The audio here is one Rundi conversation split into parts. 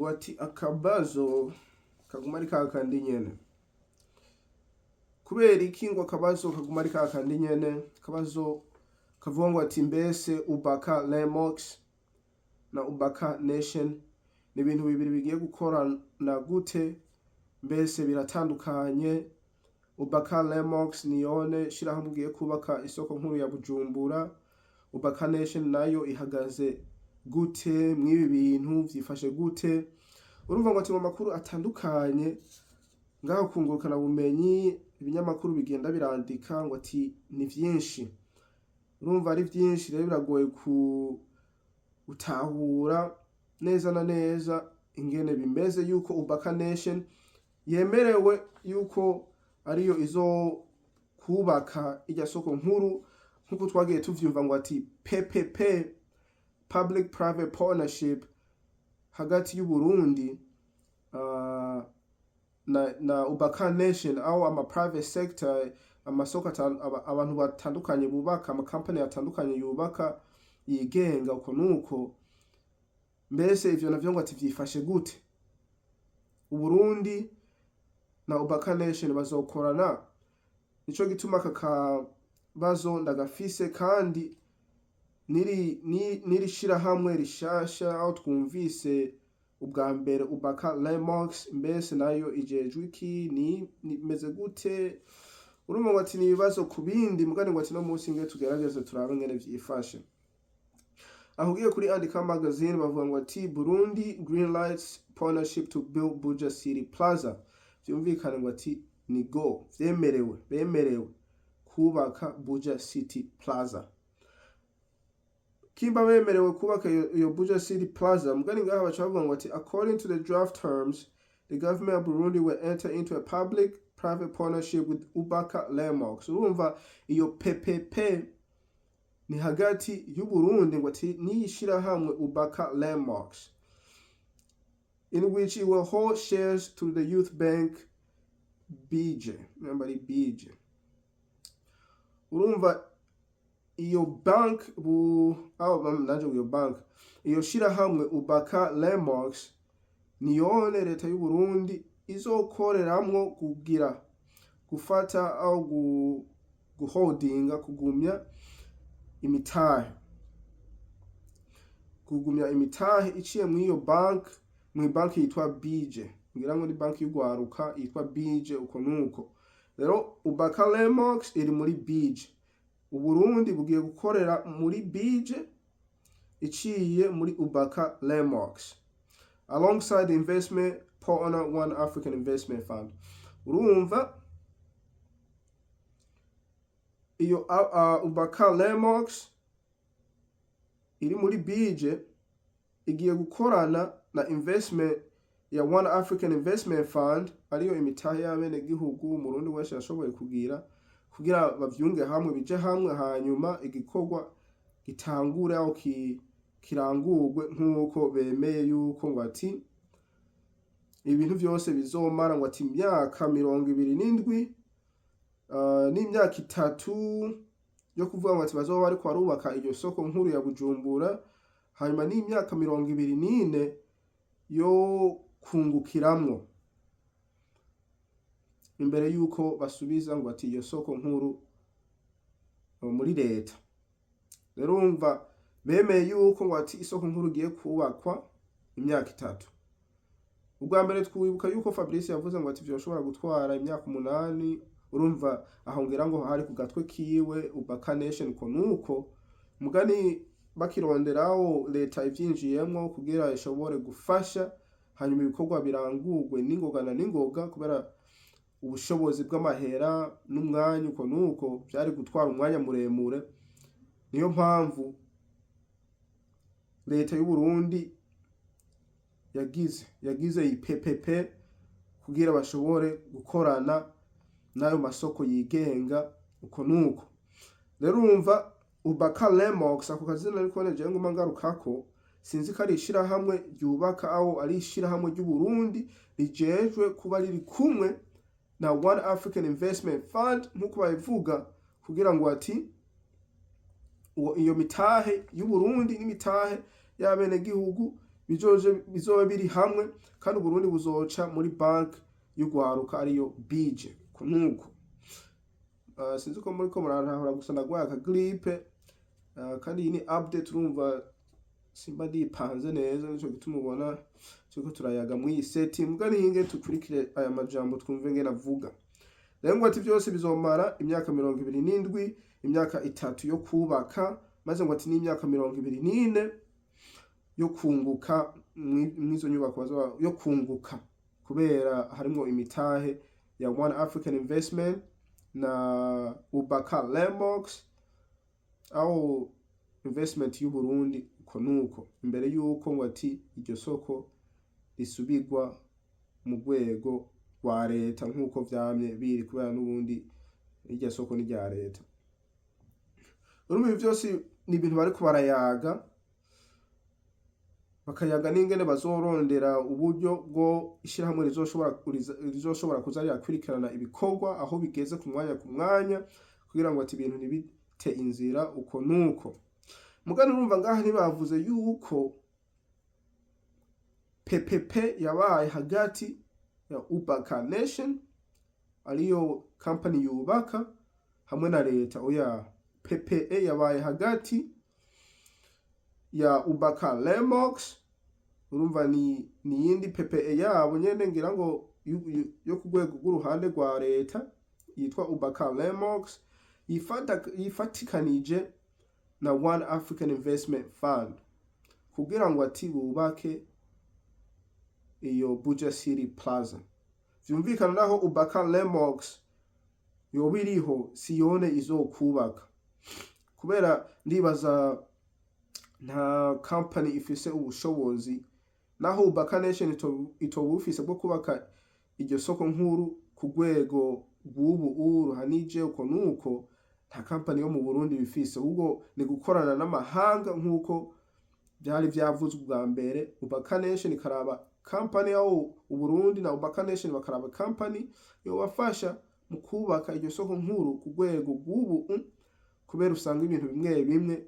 ngo ati akabazo kaguma ari kakandi nyene. Kubera iki ngo akabazo kaguma ari kakandi nyene? Akabazo kavuga ngo ati mbese Ubaka Lemox na Ubaka Nation ni ibintu bibiri bigiye gukorana gute? Mbese biratandukanye? Ubaka Lemox ni yone shirahamwe ugiye kubaka isoko nkuru ya Bujumbura. Ubaka Nation nayo ihagaze gute mw'ibi bintu, vyifashe gute? Urumva ngo ati mu makuru atandukanye ngaho kungurukana bumenyi, ibinyamakuru bigenda birandika ngo ati ni vyinshi. Urumva ari vyinshi rero biragoye gutahura neza na neza ingene bimeze yuko Ubaka Nation yemerewe yuko ariyo izo kubaka irya soko nkuru nkuko twagiye tuvyumva ngo ati PPP, Public Private Partnership, hagati y'u Burundi na Ubaka Nation, au ama private sector, amasoko abantu batandukanye bubaka, ama company atandukanye yubaka yigenga uko nuko. Mbese ivyo navyo ngo ati vyifashe gute? U Burundi na Ubaka Nation bazokorana? Nico gituma kakabazo ndagafise, kandi niri shirahamwe rishasha aho twumvise ubwa mbere Ubaka Lemox, mbese nayo ijejwe iki, ni meze gute? Urumva ngo ati ni ibibazo ku bindi, mugani ngo ati no munsi nge tugerageze turabe ngene vyifashe. Aho ugiye kuri Andika magazine bavuga ngo ati Burundi green lights partnership to build BUJA City Plaza. Vyumvikana ngo ati ni go, bemerewe kubaka BUJA City Plaza. Kimba bemerewe kubaka iyo BUJA City Plaza, mugani ngaha bacavuga ngo ati according to the draft terms, the government of Burundi will enter into a public-private partnership with Ubaka Lemox. Urumva iyo PPP ni hagati y'u Burundi ngo ati niyishirahamwe Ubaka Lemox, in which it will hold shares to the youth bank BUJA. Remember BUJA. Urumva iyo bank iyo shirahamwe Ubaka Lemox niyone leta y'u Burundi izokoreramwo kugira gufata au guholdinga kugumya imitahe iciye mw'iyo bank, banki yitwa BUJA. Ngira ngo ni banki y'ugwaruka yitwa BUJA uko nuko. Rero Ubaka Lemox iri muri BUJA. U Burundi bugiye gukorera muri BUJA iciye muri Ubaka Lemox alongside the investment partner One African Investment Fund. Urumva iyo Ubaka Lemox iri muri BUJA igiye gukorana na investment ya One African Investment Fund, ariyo imitahe y'abene gihugu Murundi wese yashoboye kugira bavyunge hamwe, bije hamwe, hanyuma igikorwa gitangure aho kirangurwe nkuko bemeye yuko ngo ati ibintu vyose bizomara ngo ati imyaka 27 n'imyaka 3 yo kuvuga ngo ati bazoba bariko barubaka iryo soko nkuru ya Bujumbura, hanyuma n'imyaka 24 yo kungukiramwo imbere yuko basubiza ngo ati iyo soko nkuru muri leta. Rero umva bemeye yuko ngo ati isoko nkuru giye kubakwa imyaka 3. Ubwa mbere twibuka yuko Fabrice yavuze ngo ati vyoshobora gutwara imyaka 8. Urumva ahongera ngo hari ku gatwe kiwe Ubaka Nation ko nuko mugani bakironderaho leta ivyinjiyemwo kugira ishobore gufasha, hanyuma ibikorwa birangurwe n'ingoga kubera ubushobozi bw'amahera n'umwanya uko nuko byari gutwara umwanya muremure. Niyo mpamvu leta y'u Burundi yagize IPPP kugira bashobore gukorana nayo masoko yigenga uko nuko. Rero urumva Ubaka Lemox ako kazina ariko neje ngoma ngarukako, sinzi ko ari ishirahamwe ryubaka aho ari ishirahamwe ry'u Burundi rijejwe kuba riri kumwe na One African Investment Fund nkuko bayivuga, kugira ngo ati iyo mitahe y'u Burundi n'imitahe y'abene gihugu bizoba biri hamwe, kandi Burundi buzoca muri banki y'ugwaruka ariyo BUJA. Nuko sinzi ko muri ko murantahura, gusa nagwaye aka gripe, kandi iyi ni update urumva simba ndipanze neza, nico gituma ubona cyo turayaga mu iyi setting. Mugani hinge tukurikire aya majambo twumve ngena avuga. Rero ngo ati byose bizomara imyaka 27, imyaka 3 yo kubaka, maze ngo ati n'imyaka 24 yo kunguka mwizo nyubako yo kunguka, kubera harimo imitahe ya One African Investment na Ubaka Nation au investment y'u Burundi. Uko nuko imbere yuko ngo ati iryo soko risubirwa mu rwego rwa leta nkuko vyamye biri, kubera n'ubundi iryo soko ni rya leta. Urumva ibi byose ni ibintu bari kubarayaga, bakayaga n'ingene bazorondera uburyo bwo ishirahamwe rizoshobora kuzarira kwirikirana ibikorwa aho bigeze ku mwanya kugira ngo ati ibintu ntibite inzira. Uko nuko mugani urumva ngaha ntibavuze yuko PPP yabaye hagati ya Ubaka Nation ariyo company yubaka hamwe na leta. Oya, PPE yabaye hagati ya Ubaka Nation, urumva ni yindi PPE yabo nyene ngira ngo yo ku rwego rw'uruhande rwa leta yitwa Ubaka Nation, yifatikanije na One African Investment Fund kugira ngo ati bubake iyo BUJA City Plaza. Vyumvikana naho Ubaka Nation yobiriho siyone izokubaka, kubera ndibaza nta company ifise ubushobozi, naho Ubaka Nation itobufise bwo kubaka iryo soko nkuru ku rwego rw'ubu ruhanije. Uko nuko nta company yo mu Burundi bifise, ubwo ni gukorana n'amahanga nkuko byari vyavuzwe bwa mbere. Ubaka Nation ikaraba company yawo Uburundi na Ubaka Nation bakaraba company yo bafasha mu kubaka iryo soko nkuru ku rwego rw'ubu, kubera usanga ibintu bimwe bimwe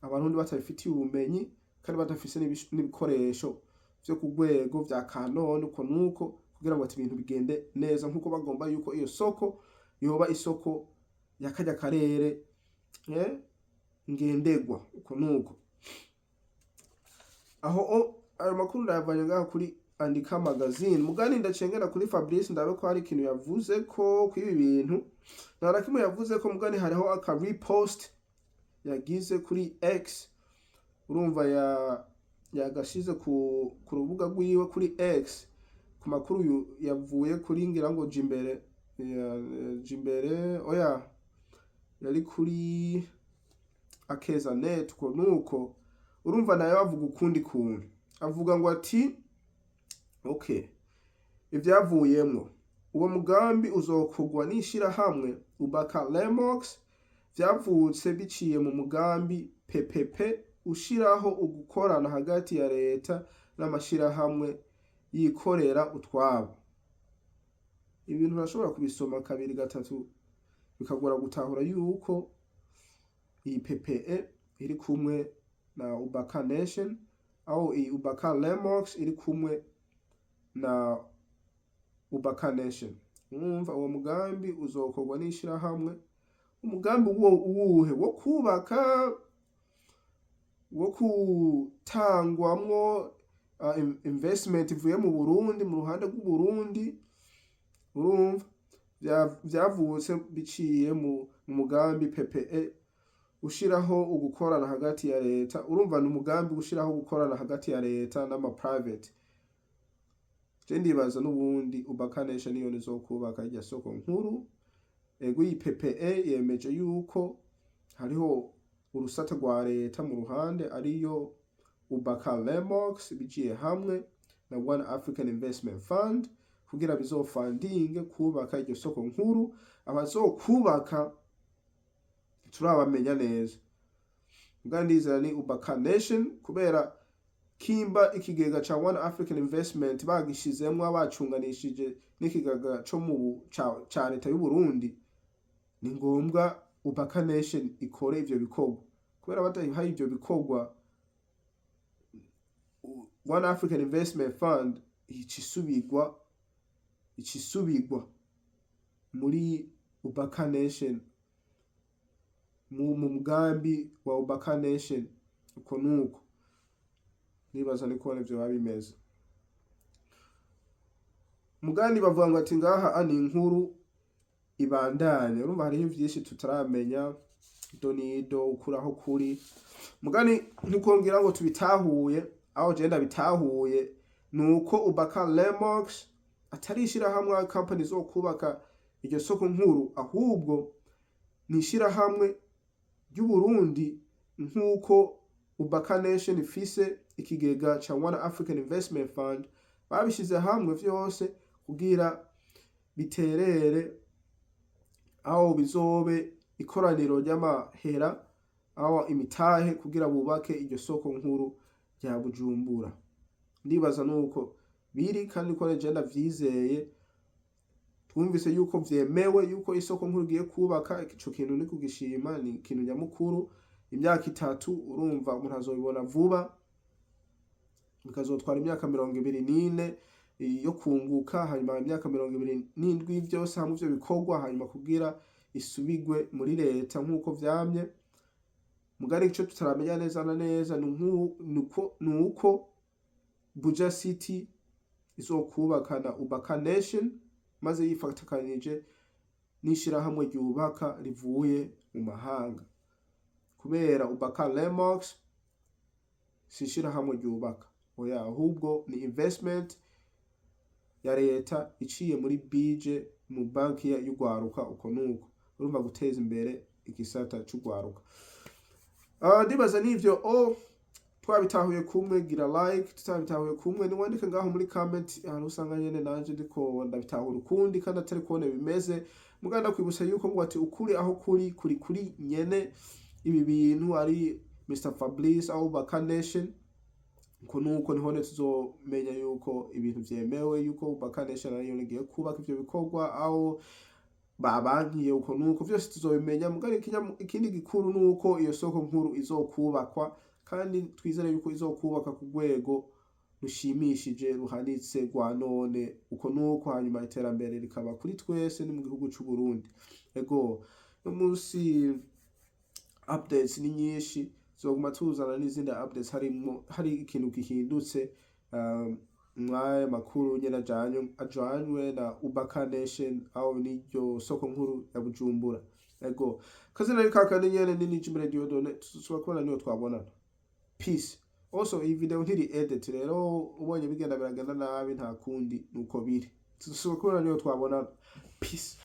abarundi batabifitiye ubumenyi kandi badafise n'ibikoresho byo ku rwego vya kanone. Uko nuko kugira ngo ati ibintu bigende neza nkuko bagomba yuko iyo soko yoba isoko yakajya karere ngendegwa. Uko nuko aho ayo makuru ndayavanye ngaho kuri Andika magazine. Mugani ndacengera kuri Fabrice ndabe ko hari ikintu yavuze ko kwibi bintu, nta kimwe yavuze ko. Mugani hariho aka repost yagize kuri X, urumva yagashize ku rubuga rwiwe kuri X ku makuru yavuye kuri ngira ngo jimbere oya yari kuri Akezanet. Uko nuko urumva nayo avuga ukundi kuntu, avuga ngo ati okay, ivyavuyemwo uwo mugambi uzokugwa n'ishirahamwe Ubaka Nation vyavutse biciye mu mugambi PPP ushiraho ugukorana hagati ya leta n'amashirahamwe yikorera utwabo. Ibintu urashobora kubisoma kabiri gatatu bikagora gutahura yuko iyi PPE iri kumwe na Ubaka Nation au iyi Ubaka Nation iri kumwe na Ubaka Nation. Umva uwo mugambi uzokorwa n'ishirahamwe, umugambi uwuhe wo kubaka, wo kutangwamwo investment ivuye mu Burundi, mu ruhande rw'u Burundi. Urumva vyavutse biciye mu mugambi PPE ushiraho ugukorana hagati ya leta. Urumva ni umugambi ushiraho gukorana hagati ya leta n'ama private. Ndibaza n'ubundi Ubaka Nation niyo nizokubaka iryo soko nkuru. Ego iyi PPE yemeje yuko hariho urusata rwa leta mu ruhande ariyo Ubaka Nation bigiye hamwe na One African Investment Fund kugira bizofundinge kubaka iryo soko nkuru. Abazokubaka turabamenya neza, ngandizera ni Ubaka Nation, kubera kimba ikigega cha One African Investment bagishizemwe abacunganishije n'ikigaga cyo mu ca leta y'u Burundi, ni ngombwa Ubaka Nation ikore ivyo bikorwa, kubera batayihaye ivyo bikorwa One African Investment Fund icisubigwa muri Ubaka Nation, mu mugambi wa Ubaka Nation. Uko nuko nibaza ni kubona ivyo babimeze. Mugani bavuga ngo ati ngaha ani inkuru ibandanye. Urumva hariho vyinshi tutaramenya donido ukuraho kuri. Mugani ntukongera ngo tubitahuye, aho je ndabitahuye nuko Ubaka Lemox atari ishirahamwe company zo kubaka iryo soko nkuru, ahubwo ni ishirahamwe ry'Uburundi nkuko Ubaka Nation ifise ikigega cha One African Investment Fund. Babishize hamwe vyose kugira biterere aho bizobe ikoraniro ry'amahera aho imitahe kugira bubake iryo soko nkuru rya Bujumbura. Ndibaza nuko biri kandi ko legenda vyizeye. Twumvise yuko vyemewe yuko isoko nkuru giye kubaka. Ico kintu ni kugishima, ni ikintu nyamukuru. Imyaka 3 urumva umuntu azobibona vuba, bikazotwara imyaka 24 yo kunguka, hanyuma imyaka 27 vyose hamwe vyo bikorwa, hanyuma kugira isubigwe muri leta nkuko vyamye. Mugari ico tutaramenya neza na neza nuko BUJA City izokubakana Ubaka Nation maze yifatakanije n'ishirahamwe ryubaka rivuye mu mahanga, kubera Ubaka Lemox si ishirahamwe ryubaka, oya, ahubwo ni investment ya leta iciye muri BUJA mu banki y'ugwaruka. Uko nuko urumva guteza imbere igisata c'ugwaruka. Ndibaza nivyo twabitahuye kumwe, gira like. Tutabitahuye kumwe ni wandike ngaho muri comment ahantu usanga nyene nanje ndiko ndabitahura ukundi kandi atari kubona bimeze. Muganda kwibutsa yuko ngo ati ukuri aho kuri nyene ibi bintu ari Mr Fabrice au Ubaka Nation. Uko nuko niho tuzomenya yuko ibintu vyemewe, yuko Ubaka Nation ariyo ngiye kubaka ivyo bikorwa aho babankiye. Uko nuko vyose tuzobimenya. Mugari ikindi gikuru nuko iyo soko nkuru izokubakwa, kandi twizere yuko izokubaka ku rwego rushimishije ruhanitse rwa none. Uko nuko hanyuma iterambere rikaba kuri twese ni mu gihugu c'u Burundi. Ego no munsi updates ni nyinshi, zoguma tuzana n'izindi updates. Hari ikintu gihindutse mwaye makuru nyene ajanywe na Ubaka Nation aho niryo soko nkuru ya Bujumbura. Ego kazina rikakane nyene nini Jimre Diodone. Tuzokubona niyo twabonana. Peace. Also iyi video ntiri edit, rero ubonye bigenda biragenda nabi nta kundi nuko biri. Tuzokubona niyo twabonana. Peace.